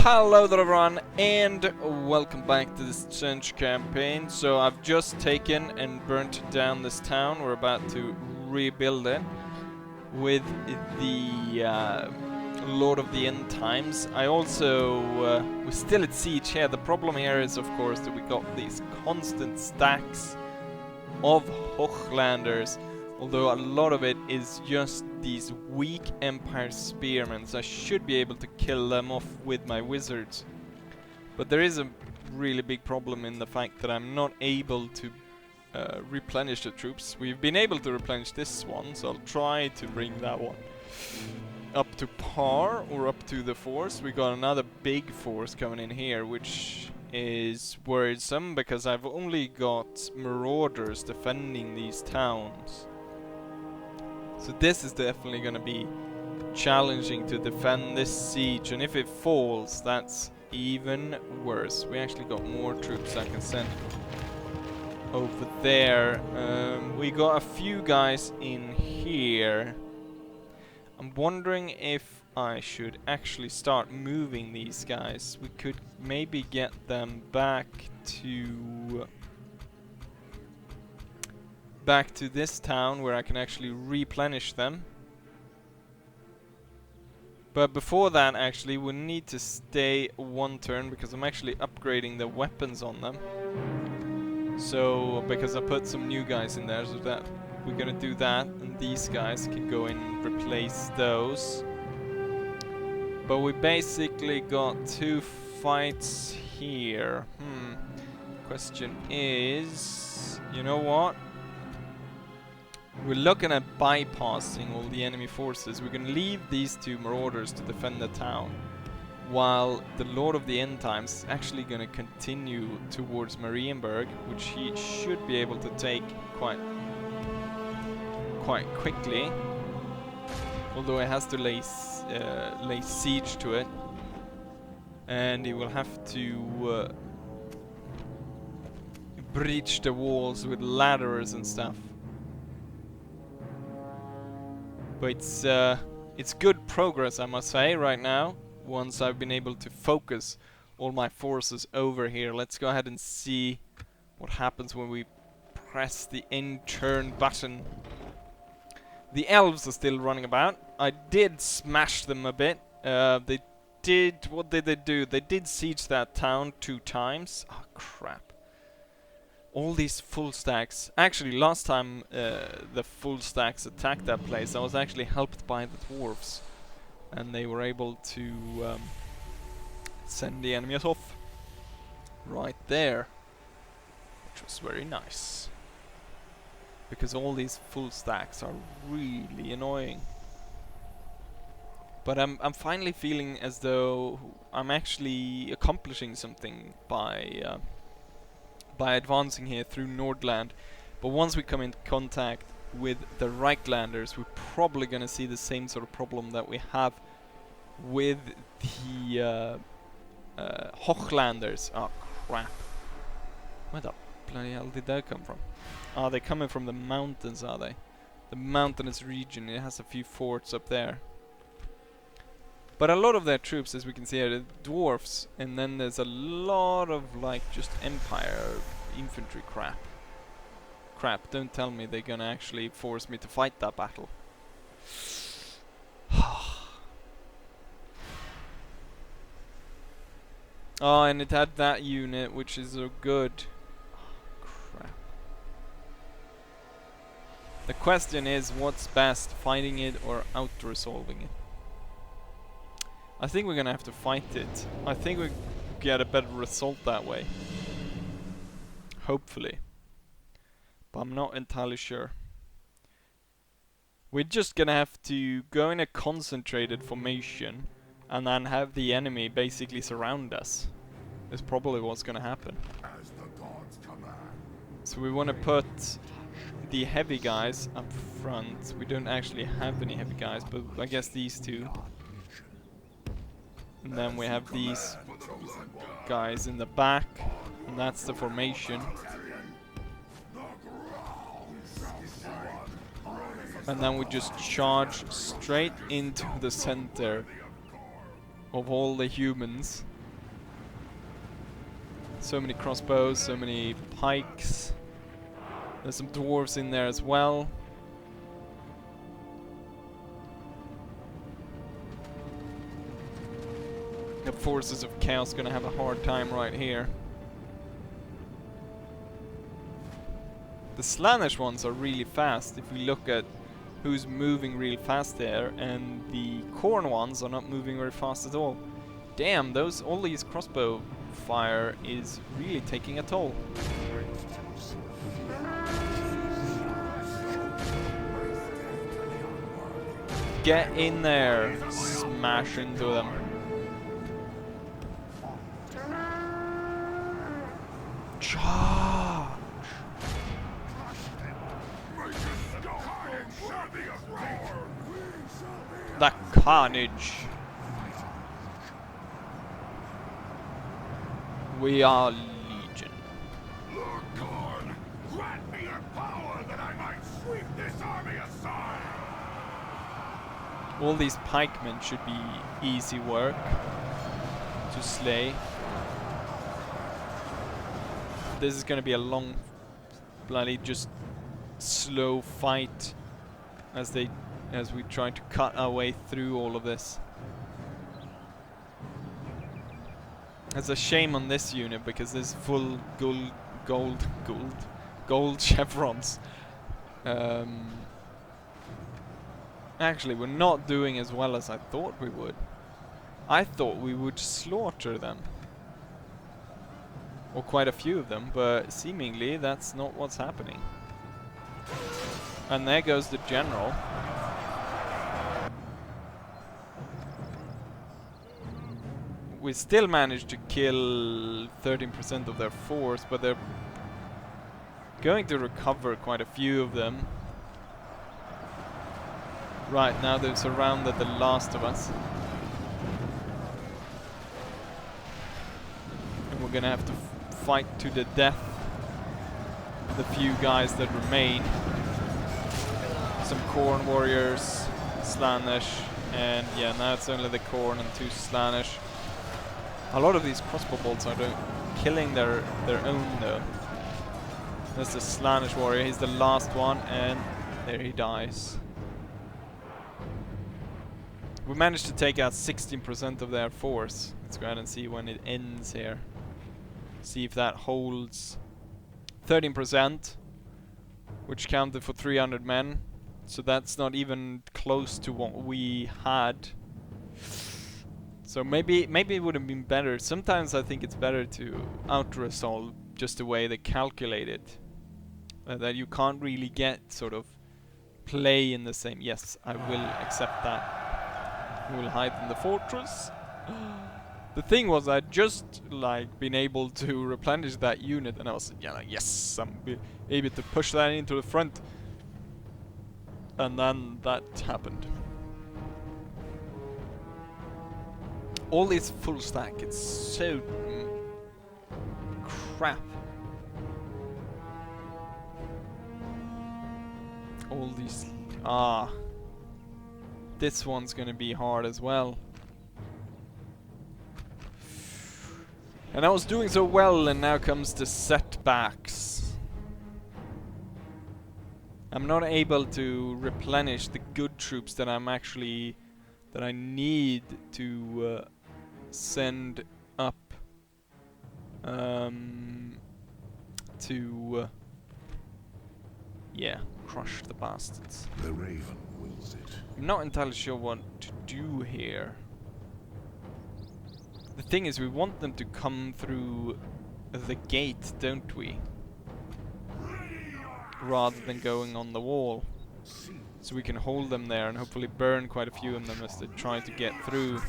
Hello there everyone, and welcome back to this Tzeentch campaign. So I've just taken and burnt down this town. We're about to rebuild it with the Lord of the End Times. I also, we're still at siege here. The problem here is of course that we got these constant stacks of Hochlanders, although a lot of it is just these weak Empire spearmen, so I should be able to kill them off with my wizards. But there is a really big problem in the fact that I'm not able to replenish the troops. We've been able to replenish this one, so I'll try to bring that one up to par or up to the force. We got another big force coming in here, which is worrisome because I've only got marauders defending these towns. So this is definitely going to be challenging to defend this siege, and if it falls, that's even worse. We actually got more troops I can send over there. We got a few guys in here. I'm wondering if I should actually start moving these guys. We could maybe get them back to this town where I can actually replenish them. But before that, actually, we need to stay one turn because I'm actually upgrading the weapons on them. So, because I put some new guys in there, so that we're gonna do that, and these guys can go in and replace those. But we basically got two fights here. Question is, you know what? We're looking at bypassing all the enemy forces. We're going to leave these two marauders to defend the town, while the Lord of the End Times is actually going to continue towards Marienburg, which he should be able to take quite quickly. Although he has to lay siege to it, and he will have to breach the walls with ladders and stuff. But it's good progress, I must say, right now, once I've been able to focus all my forces over here. Let's go ahead and see what happens when we press the end turn button. The elves are still running about. I did smash them a bit. What did they do? They did siege that town 2 times. Oh, crap. All these full stacks. Actually, last time the full stacks attacked that place, I was actually helped by the dwarves, and they were able to send the enemies off right there, which was very nice, because all these full stacks are really annoying. But I'm finally feeling as though I'm actually accomplishing something by advancing here through Nordland. But once we come into contact with the Reichlanders, we're probably going to see the same sort of problem that we have with the Hochlanders. Oh crap. Where the bloody hell did that come from? Oh, they're coming from the mountains, are they? The mountainous region. It has a few forts up there. But a lot of their troops, as we can see here, are dwarfs, and then there's a lot of like just Empire infantry crap. Don't tell me they're gonna actually force me to fight that battle. Oh, and it had that unit, which is so good. Oh, crap. The question is, what's best, fighting it or out-resolving it? I think we're gonna have to fight it. I think we get a better result that way. Hopefully. But I'm not entirely sure. We're just gonna have to go in a concentrated formation and then have the enemy basically surround us. That's probably what's gonna happen. So we wanna put the heavy guys up front. We don't actually have any heavy guys, but I guess these two. And then we have these guys in the back, and that's the formation. And then we just charge straight into the center of all the humans So many crossbows, so many pikes. There's some dwarves in there as well. The forces of chaos gonna have a hard time right here. The Slaanesh ones are really fast if we look at who's moving real fast there, and the Khorne ones are not moving very fast at all. Damn, all these crossbow fire is really taking a toll. Get in there, smash into them. Charge! The carnage. We are legion. Lord Khorne, grant me your power that I might sweep this army aside. All these pikemen should be easy work to slay. This is gonna be a long, bloody, just slow fight as we try to cut our way through all of this. It's a shame on this unit because there's full gold chevrons. Actually, we're not doing as well as I thought we would. I thought we would slaughter them. Or quite a few of them, but seemingly that's not what's happening. And there goes the general. We still managed to kill 13% of their force, but they're going to recover quite a few of them. Right now they've surrounded the last of us. And we're gonna have to fight to the death the few guys that remain. Some Khorne warriors, Slaanesh, and yeah, now it's only the Khorne and 2 Slaanesh. A lot of these crossbow bolts are killing their own though. There's the Slaanesh warrior, he's the last one, and there he dies. We managed to take out 16% of their force. Let's go ahead and see when it ends here. See if that holds. 13%, which counted for 300 men. So that's not even close to what we had. So maybe it would have been better. Sometimes I think it's better to out-resolve just the way they calculate it. That you can't really get sort of play in the same. Yes, I will accept that. We will hide in the fortress. The thing was, I'd just like been able to replenish that unit, and I was like, yes, I'm able to push that into the front. And then that happened. All this full stack, it's so crap. All these, this one's gonna be hard as well. And I was doing so well, and now comes the setbacks. I'm not able to replenish the good troops that I need to send up to crush the bastards. The raven wills it. I'm not entirely sure what to do here. The thing is, we want them to come through the gate, don't we? Rather than going on the wall. So we can hold them there and hopefully burn quite a few of them as they try to get through.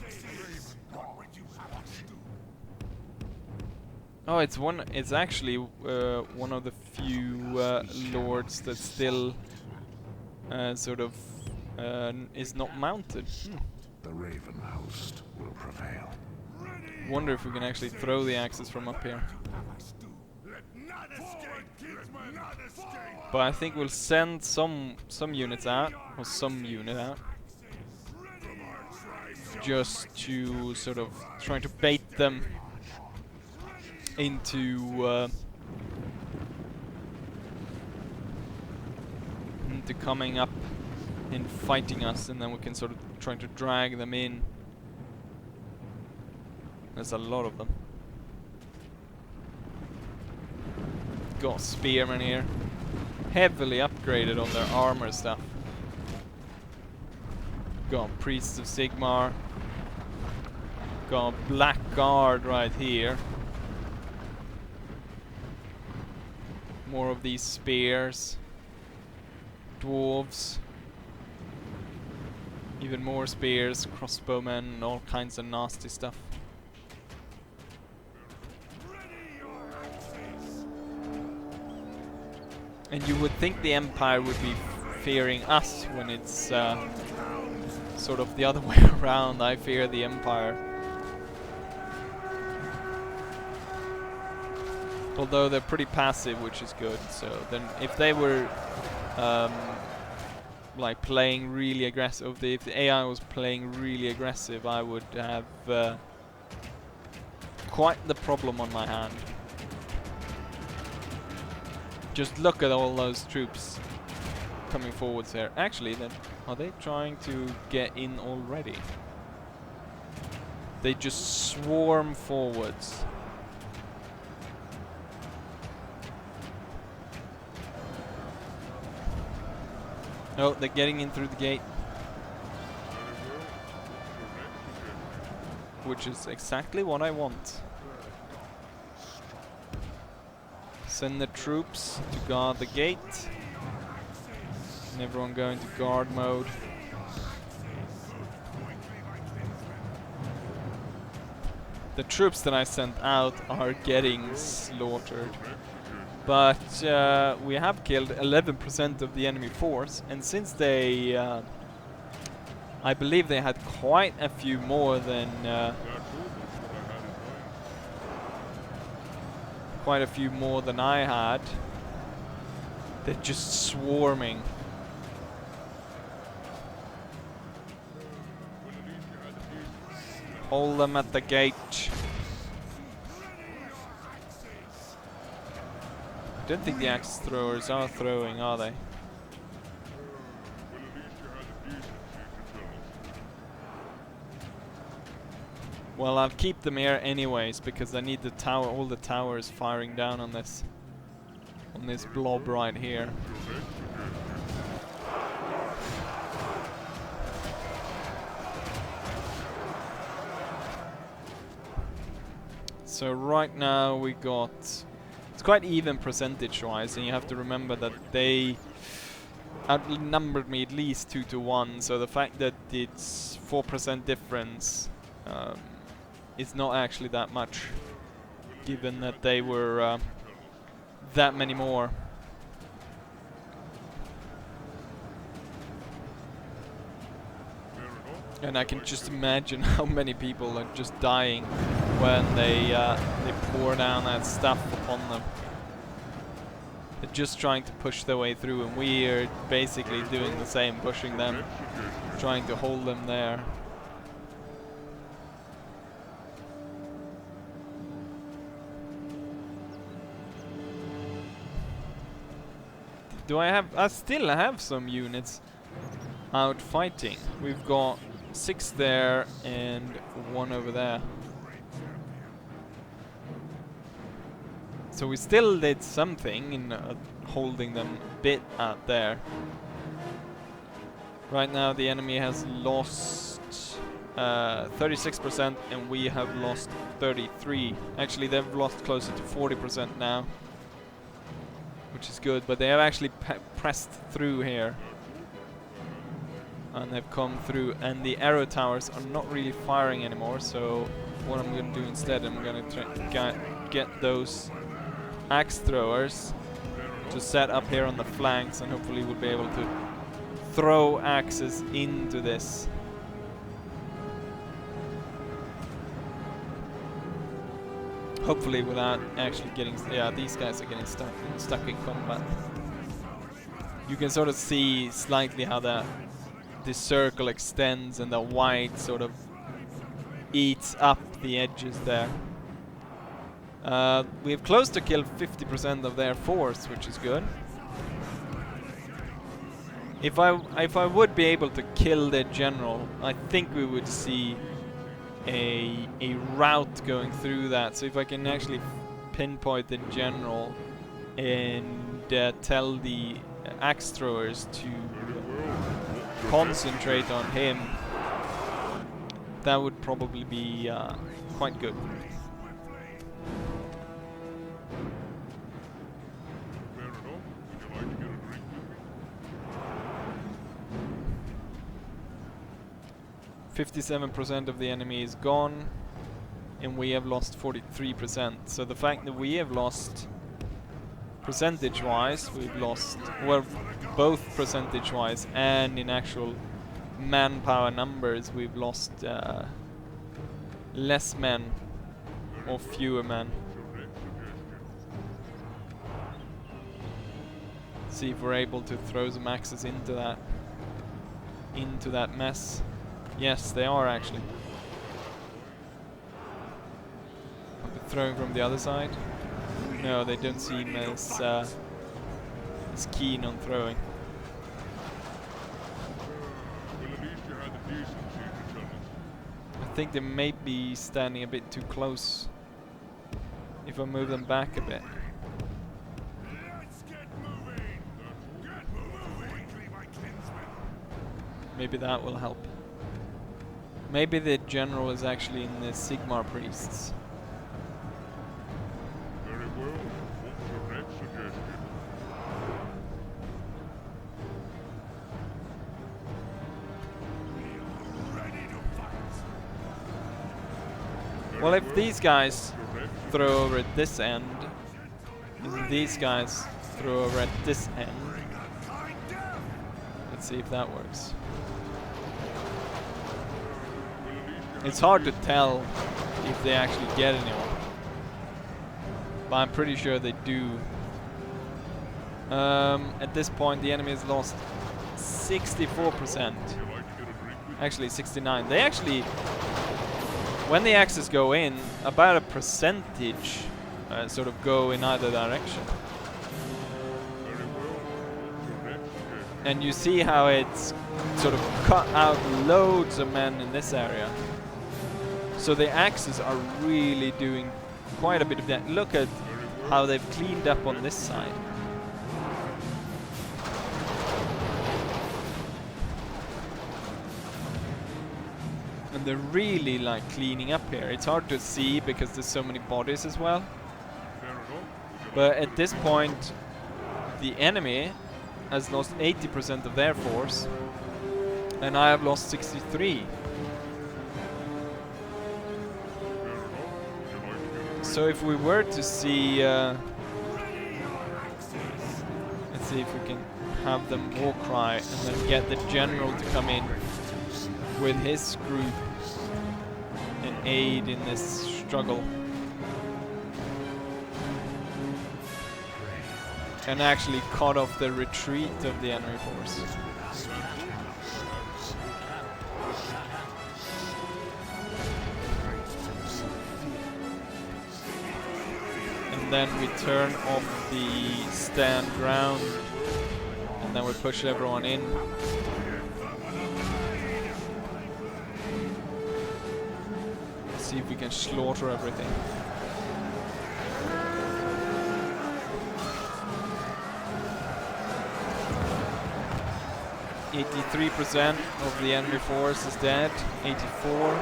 Oh, it's actually one of the few lords that still sort of is not mounted. The raven host will prevail. Wonder if we can actually throw the axes from up here. But I think we'll send some units out, or some unit out, just to sort of try to bait them into coming up and fighting us, and then we can sort of try to drag them in. There's a lot of them. Got spearmen here, heavily upgraded on their armor stuff. Got priests of Sigmar. Got black guard right here. More of these spears. Dwarves. Even more spears, crossbowmen, and all kinds of nasty stuff. And you would think the Empire would be fearing us when it's sort of the other way around. I fear the Empire. Although they're pretty passive, which is good. So then if they were like playing really aggressive, if the AI was playing really aggressive, I would have quite the problem on my hand. Just look at all those troops coming forwards here. Actually, then, are they trying to get in already? They just swarm forwards. Oh, they're getting in through the gate. Which is exactly what I want. Send the troops to guard the gate. And everyone go into guard mode. The troops that I sent out are getting slaughtered. But we have killed 11% of the enemy force, and since they, I believe they had quite a few more than, I had. They're just swarming. Hold them at the gate. I don't think the axe throwers are throwing, are they? Well, I'll keep them here anyways because I need the tower, all the towers firing down on this blob right here. So right now we got, it's quite even percentage-wise, and you have to remember that they outnumbered me at least 2-1. So the fact that it's 4% difference is not actually that much, given that they were that many more. And I can just imagine how many people are just dying when they pour down that stuff upon them. They're just trying to push their way through, and we are basically doing the same, pushing them, trying to hold them there. Do I have? I still have some units out fighting. We've got 6 there and 1 over there. So we still did something in holding them a bit out there. Right now the enemy has lost 36% and we have lost 33%. Actually, they've lost closer to 40% now, which is good, but they have actually pressed through here. And they've come through, and the arrow towers are not really firing anymore, so what I'm going to do instead, I'm going to try to get those axe throwers to set up here on the flanks, and hopefully we'll be able to throw axes into this. Hopefully without actually getting... yeah, these guys are getting stuck in combat. You can sort of see slightly how this circle extends and the white sort of eats up the edges there. We've close to killed 50% of their force, which is good. If I would be able to kill their general, I think we would see a route going through that. So if I can actually pinpoint the general and tell the axe throwers to concentrate on him, that would probably be quite good. Fair enough. Would you like to get a drink with me? 57% of the enemy is gone, and we have lost 43%. So the fact that we have lost, percentage-wise, we've lost, well, both percentage-wise and in actual manpower numbers, we've lost less men or fewer men. See if we're able to throw some axes into that mess. Yes, they are actually. Are they throwing from the other side? No, they don't seem as keen on throwing. Well, at least you had the decency to tell us. I think they may be standing a bit too close. If I move them back a bit. Let's get moving! Get moving! My kinsman! Maybe that will help. Maybe the general is actually in the Sigmar priests. Very well. What's your next suggestion? We are ready to fight. Well, if these guys throw over at this end, and these guys throw over at this end, let's see if that works. It's hard to tell if they actually get anyone, but I'm pretty sure they do. At this point, the enemy has lost 64%. Actually, 69. They actually, when the axes go in, about a percentage sort of go in either direction. And you see how it's sort of cut out loads of men in this area. So the axes are really doing quite a bit of that. Look at how they've cleaned up on this side. And they're really like cleaning up here. It's hard to see because there's so many bodies as well. But at this point, the enemy has lost 80% of their force, and I have lost 63. So if we were to see, let's see if we can have them war cry and then get the general to come in with his group and aid in this struggle. And actually cut off the retreat of the enemy force. And then we turn off the stand ground, and then we push everyone in. Let's see if we can slaughter everything. 83% of the enemy force is dead. 84.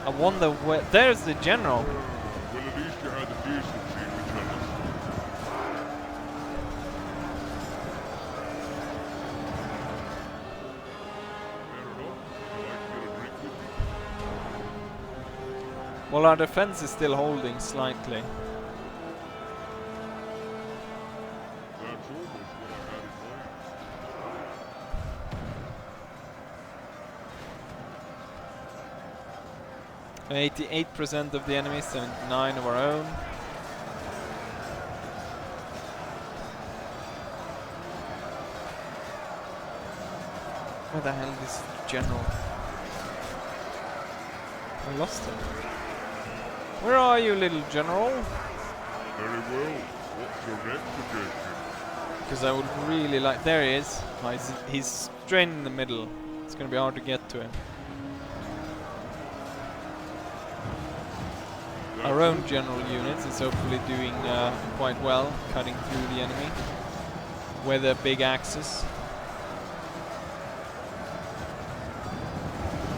I wonder where. There's the general. Well, at least you had the decency to tell us. Well, our defense is still holding slightly. That's almost what I had in mind. 88% of the enemy, 79 of our own. Where the hell is General? I lost him. Where are you, little General? Very well. What's your next suggestion? Because I would really like... There he is. Oh, he's straight in the middle. It's going to be hard to get to him. Our own general units is hopefully doing quite well, cutting through the enemy with their big axes.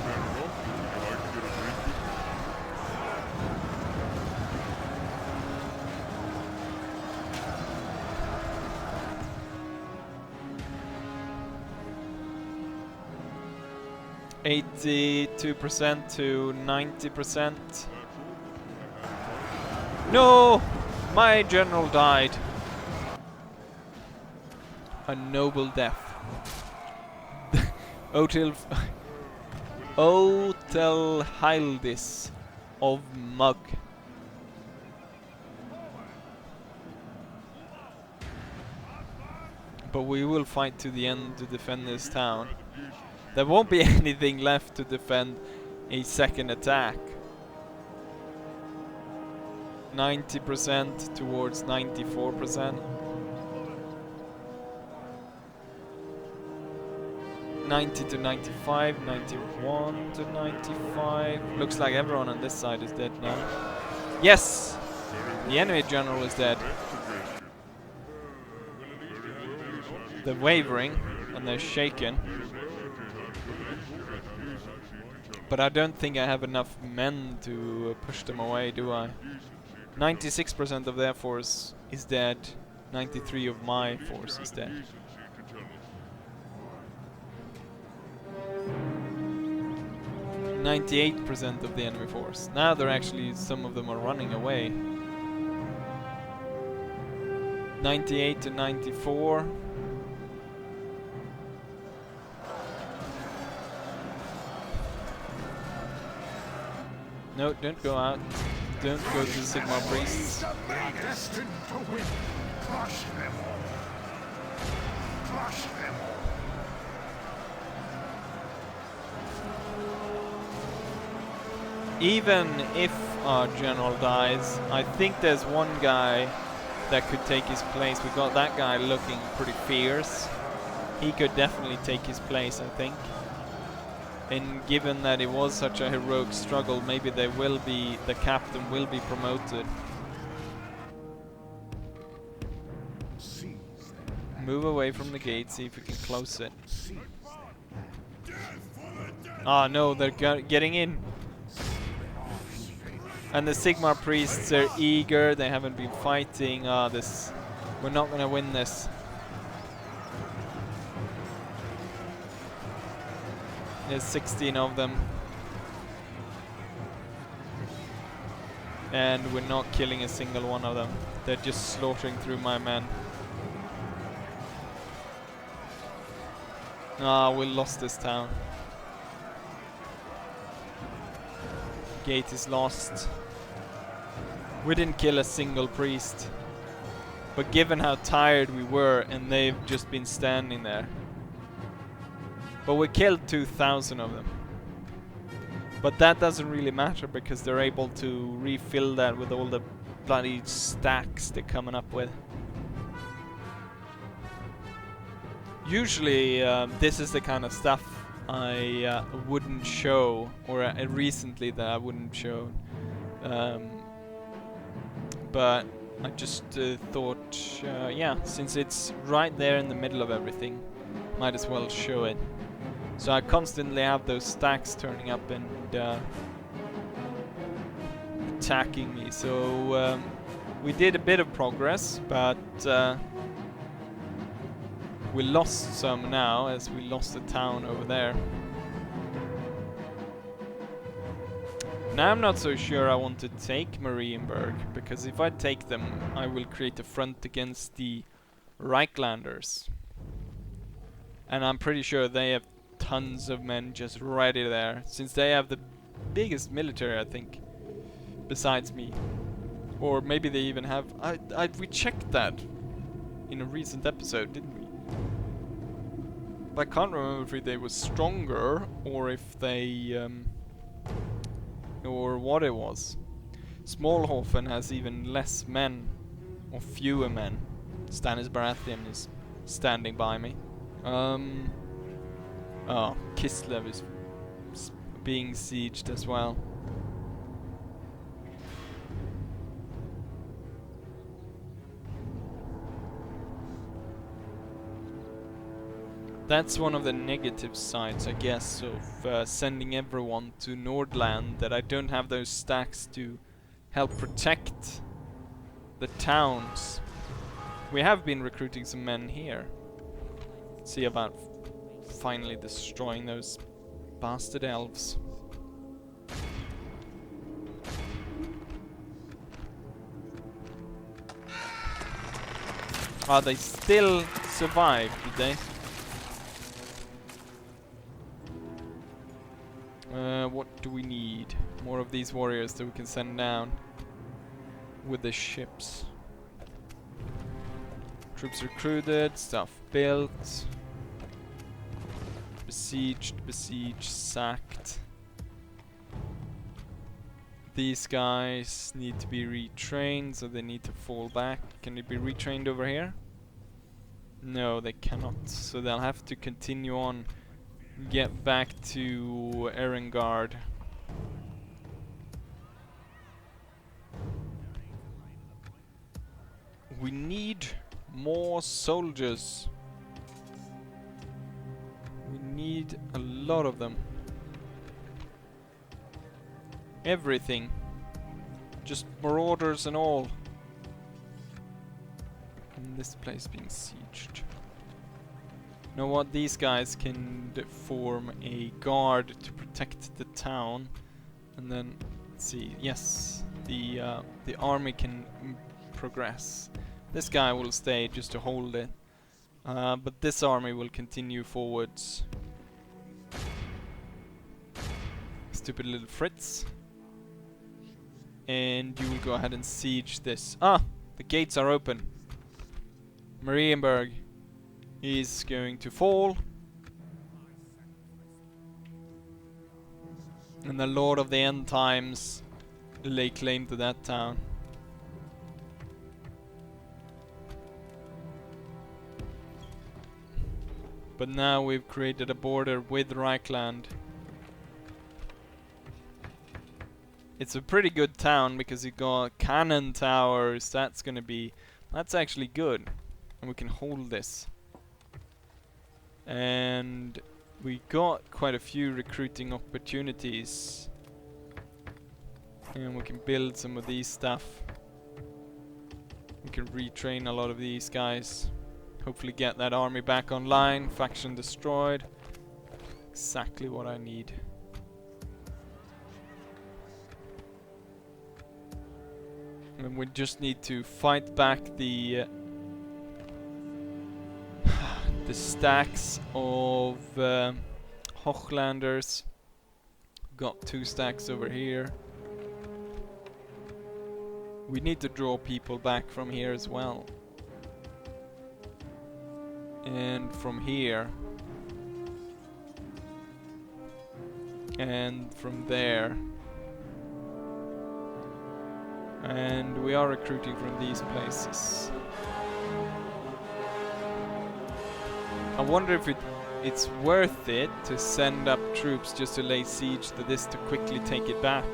Fair enough. Would you like to get a drink with me? 82% to 90%. No! My general died. A noble death. Otel Hildis of Mug. But we will fight to the end to defend this town. There won't be anything left to defend a second attack. 90% towards 94%. 90 to 95, 91 to 95. Looks like everyone on this side is dead now. Yes! The enemy general is dead. They're wavering and they're shaken. But I don't think I have enough men to push them away, do I? 96% of their force is dead. 93 of my force is dead. %, of the enemy force. Now they're actually, some of them are running away. 98 to 94. No, don't go out. Don't go to the Sigmar priests. Destined to win. Crush them all. Crush them all. Even if our general dies, I think there's one guy that could take his place. We got that guy looking pretty fierce. He could definitely take his place, I think. And given that it was such a heroic struggle, maybe they will be, the captain will be promoted. Move away from the gate, see if we can close it. Ah no, they're getting in. And the Sigmar priests are eager, they haven't been fighting. We're not gonna win this. There's 16 of them. And we're not killing a single one of them. They're just slaughtering through my men. Ah, we lost this town. Gate is lost. We didn't kill a single priest. But given how tired we were, and they've just been standing there. But we killed 2,000 of them. But that doesn't really matter because they're able to refill that with all the bloody stacks they're coming up with. Usually this is the kind of stuff I wouldn't show, or recently that I wouldn't show. But I just thought, yeah, since it's right there in the middle of everything, might as well show it. So I constantly have those stacks turning up and attacking me. So we did a bit of progress, but we lost some now, as we lost the town over there. Now I'm not so sure I want to take Marienburg, because if I take them, I will create a front against the Reichlanders. And I'm pretty sure they have tons of men just ready there, since they have the biggest military, I think, besides me. Or maybe they even have... we checked that in a recent episode, didn't we? But I can't remember if they were stronger or if they or what it was. Smallhofen has even less men, or fewer men. Stannis Baratheon is standing by me. Oh, Kislev is being sieged as well. That's one of the negative sides, I guess, of sending everyone to Nordland, that I don't have those stacks to help protect the towns. We have been recruiting some men here. Let's see about finally destroying those bastard elves. Ah, they still survived, did they? What do we need? More of these warriors that we can send down with the ships. Troops recruited, stuff built. Besieged, sacked. These guys need to be retrained, so they need to fall back. Can they be retrained over here? No, they cannot. So they'll have to continue on. Get back to Erengard. We need more soldiers. We need a lot of them. Everything. Just marauders and all. And this place being sieged. You know what? These guys can form a guard to protect the town, and then let's see. Yes, the army can progress. This guy will stay just to hold it, but this army will continue forwards. Stupid little Fritz, and you will go ahead and siege this. Ah, the gates are open. Marienburg is going to fall, and the Lord of the End Times lay claim to that town. But now we've created a border with Reichland. It's a pretty good town because you got cannon towers. That's actually good, and we can hold this. And we got quite a few recruiting opportunities, and we can build some of these stuff. We can retrain a lot of these guys. Hopefully get that army back online. Faction destroyed. Exactly what I need. And we just need to fight back the stacks of Hochlanders. Got 2 stacks over here. We need to draw people back from here as well. And from here. And from there. And we are recruiting from these places. I wonder if it's worth it to send up troops just to lay siege to this to quickly take it back.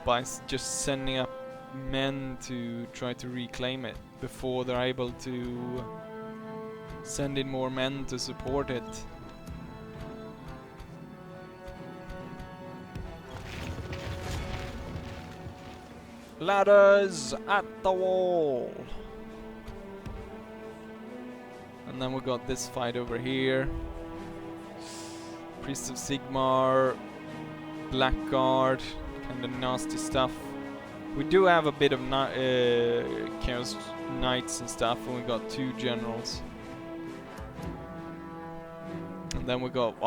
By just sending up men to try to reclaim it before they're able to send in more men to support it. Ladders at the wall. And then we got this fight over here. Priest of Sigmar, Blackguard, kind of nasty stuff. We do have a bit of Chaos Knights and stuff, and we got 2 generals. And then we got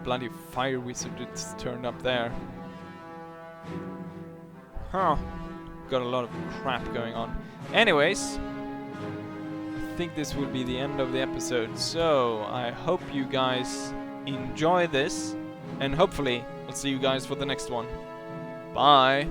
bloody Fire Wizard that's turned up there. Huh. got a lot of crap going on. Anyways, I think this will be the end of the episode. So I hope you guys enjoy this, and hopefully I'll see you guys for the next one. Bye!